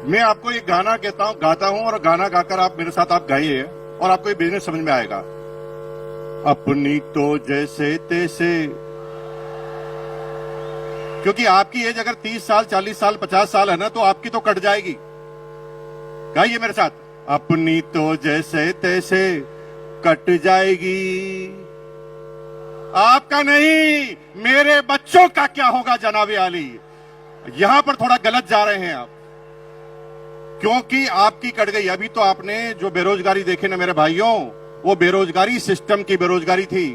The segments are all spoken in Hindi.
मैं आपको एक गाना गाता हूं और गाना गाकर आप मेरे साथ आप गाइए और आपको ये बिजनेस समझ में आएगा। अपनी तो जैसे तैसे, क्योंकि आपकी एज अगर 30 साल 40 साल 50 साल है ना, तो आपकी तो कट जाएगी। गाइए मेरे साथ, अपनी तो जैसे तैसे कट जाएगी, आपका नहीं मेरे बच्चों का क्या होगा जनाबे आली। यहां पर थोड़ा गलत जा रहे हैं आप, क्योंकि आपकी कट गई। अभी तो आपने जो बेरोजगारी देखे ना मेरे भाइयों, वो बेरोजगारी सिस्टम की बेरोजगारी थी।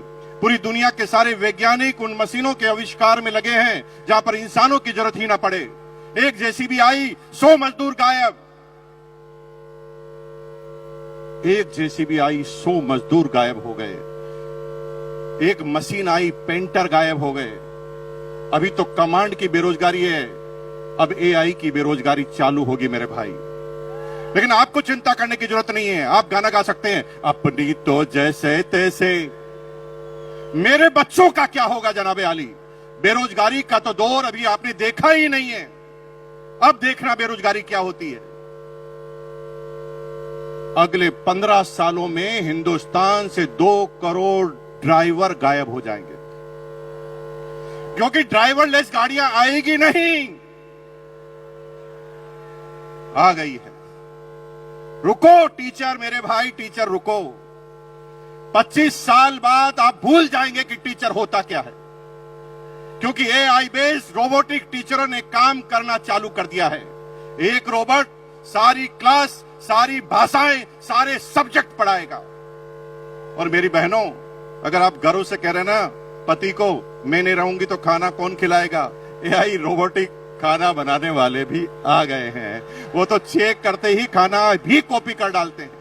पूरी दुनिया के सारे वैज्ञानिक उन मशीनों के आविष्कार में लगे हैं जहां पर इंसानों की जरूरत ही ना पड़े। एक जेसीबी आई, 100 मजदूर गायब। एक जेसीबी आई, 100 मजदूर गायब हो गए। एक मशीन आई, पेंटर गायब हो गए। अभी तो कमांड की बेरोजगारी है, अब एआई की बेरोजगारी चालू होगी मेरे भाई। लेकिन आपको चिंता करने की जरूरत नहीं है। आप गाना गा सकते हैं, अपनी तो जैसे तैसे मेरे बच्चों का क्या होगा जनाबे आली। बेरोजगारी का तो दौर अभी आपने देखा ही नहीं है, अब देखना बेरोजगारी क्या होती है। अगले 15 सालों में हिंदुस्तान से 2 करोड़ ड्राइवर गायब हो जाएंगे, क्योंकि ड्राइवरलेस गाड़ियां आएगी नहीं। आ गई है। रुको टीचर, मेरे भाई टीचर रुको। 25 साल बाद आप भूल जाएंगे कि टीचर होता क्या है, क्योंकि एआई बेस्ड रोबोटिक टीचरों ने काम करना चालू कर दिया है। एक रोबोट सारी क्लास, सारी भाषाएं, सारे सब्जेक्ट पढ़ाएगा। और मेरी बहनों, अगर आप गर्व से कह रहे ना पति को मैं नहीं रहूंगी तो खाना कौन खिलाएगा, एआई रोबोटिक खाना बनाने वाले भी आ गए हैं। वो तो चेक करते ही खाना भी कॉपी कर डालते हैं।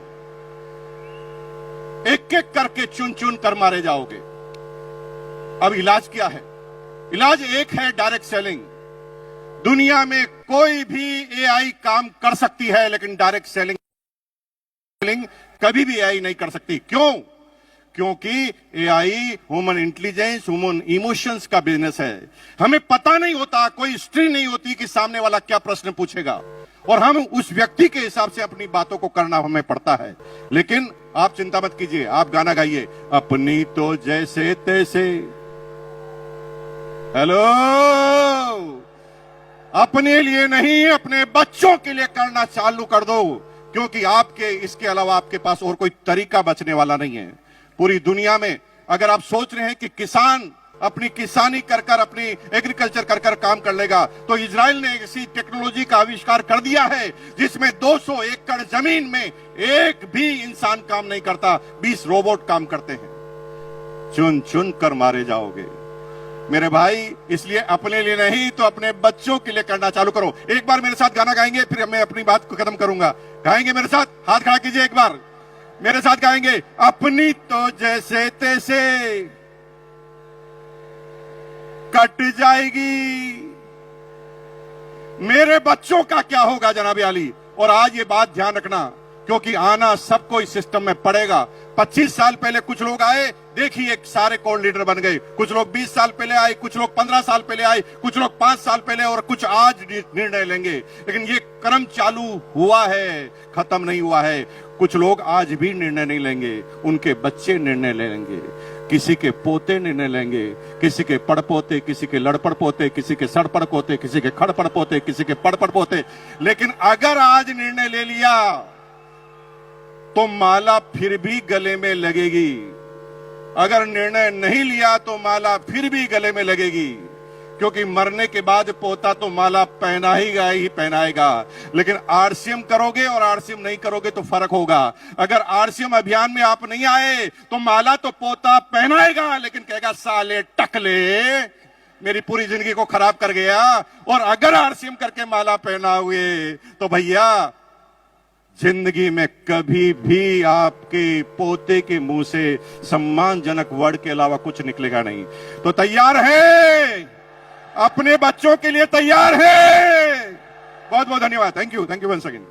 एक एक करके चुन चुन कर मारे जाओगे। अब इलाज क्या है? इलाज एक है, डायरेक्ट सेलिंग। दुनिया में कोई भी एआई काम कर सकती है, लेकिन डायरेक्ट सेलिंग कभी भी एआई नहीं कर सकती। क्यों? क्योंकि AI human intelligence, human emotions का बिजनेस है। हमें पता नहीं होता, कोई हिस्ट्री नहीं होती कि सामने वाला क्या प्रश्न पूछेगा, और हम उस व्यक्ति के हिसाब से अपनी बातों को करना हमें पड़ता है। लेकिन आप चिंता मत कीजिए, आप गाना गाइए, अपनी तो जैसे तैसे। हेलो, अपने लिए नहीं, अपने बच्चों के लिए करना चालू कर दो, क्योंकि आपके इसके अलावा आपके पास और कोई तरीका बचने वाला नहीं है। पूरी दुनिया में अगर आप सोच रहे हैं कि किसान अपनी किसानी कर कर, अपनी एग्रीकल्चर कर कर काम कर लेगा, तो इजराइल ने ऐसी टेक्नोलॉजी का आविष्कार कर दिया है जिसमें 200 एकड़ जमीन में एक भी इंसान काम नहीं करता, 20 रोबोट काम करते हैं। चुन चुन कर मारे जाओगे मेरे भाई। इसलिए अपने लिए नहीं तो अपने बच्चों के लिए करना चालू करो। एक बार मेरे साथ गाना गाएंगे, फिर मैं अपनी बात को खत्म करूंगा। गाएंगे मेरे साथ? हाथ खड़ा कीजिए, एक बार मेरे साथ गाएंगे, अपनी तो जैसे तैसे कट जाएगी, मेरे बच्चों का क्या होगा जनाबे आली। और आज ये बात ध्यान रखना, क्योंकि आना सबको इस सिस्टम में पड़ेगा। 25 साल पहले कुछ लोग आए, देखिए सारे कोर लीडर बन गए। कुछ लोग 20 साल पहले आए, कुछ लोग 15 साल पहले आए, कुछ लोग 5 साल पहले, और कुछ आज निर्णय लेंगे। लेकिन ये क्रम चालू हुआ है, खत्म नहीं हुआ है। कुछ लोग आज भी निर्णय नहीं लेंगे, उनके बच्चे निर्णय लेंगे, किसी के पोते निर्णय लेंगे, किसी के पड़पोते, किसी के लड़पड़ पोते, किसी के सड़पड़ पोते, किसी के खड़पड़ पोते, किसी के पड़पड़ पोते। लेकिन अगर आज निर्णय ले लिया तो माला फिर भी गले में लगेगी। अगर निर्णय नहीं लिया तो माला फिर भी गले में लगेगी, क्योंकि मरने के बाद पोता तो माला पहनाएगा। लेकिन आरसीएम करोगे और आरसीएम नहीं करोगे तो फर्क होगा। अगर आरसीएम अभियान में आप नहीं आए तो माला तो पोता पहनाएगा, लेकिन कहेगा साले टकले मेरी पूरी जिंदगी को खराब कर गया। और अगर आरसीएम करके माला पहनाओगे तो भैया जिंदगी में कभी भी आपके पोते के मुंह से सम्मानजनक वर्ड के अलावा कुछ निकलेगा नहीं। तो तैयार है? अपने बच्चों के लिए तैयार है? बहुत बहुत धन्यवाद। Thank you once again.